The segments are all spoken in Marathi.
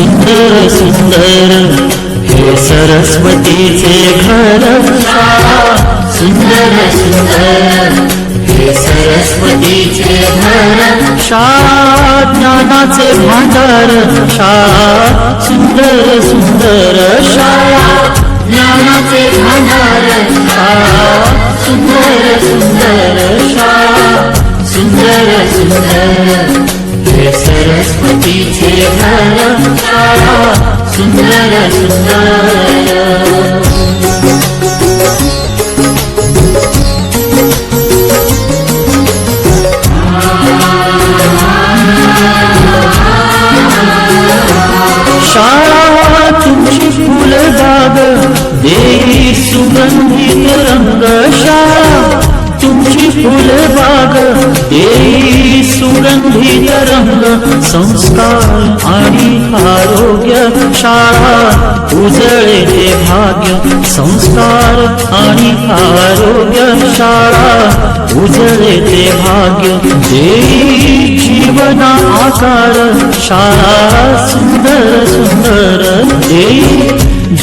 सुंदर सुंदर हे सरस्वतीचे घर शाळा सुंदर सुंदर हे सरस्वतीचे घर शाळा ज्ञानाचे भांडार शाळा सुंदर सुंदर शाळा ज्ञानाचे भांडार शाळा सुंदर सुंदर शाळा सुंदर सुंदर हे सरस्वतीचे घर शाळा सुंदर सुंदर शाळा तुमची फुलबाग देई सुगंधित रंग शाळा तुमची फुलबाग देई सुगंधित रंग संस्कार आणि आरोग्य शाळा उजळे ते भाग्य संस्कार आणि आरोग्य शाळा उजळे ते भाग्य देई जीवना आकार शाळा सुंदर सुंदर देई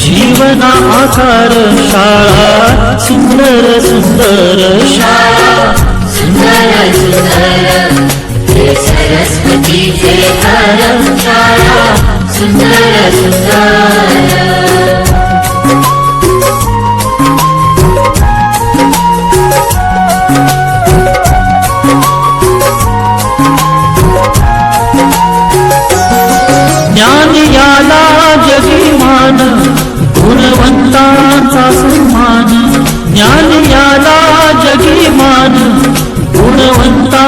जीवना आकार शाळा सुंदर सुंदर शाळा सुंदर सुंदर हे सरस्वतीचे घर शाळा सुंदर सुंदर ज्ञान याला जगीमान गुणवंतांचा सन्मान ज्ञान याला जगीमान गुणवंता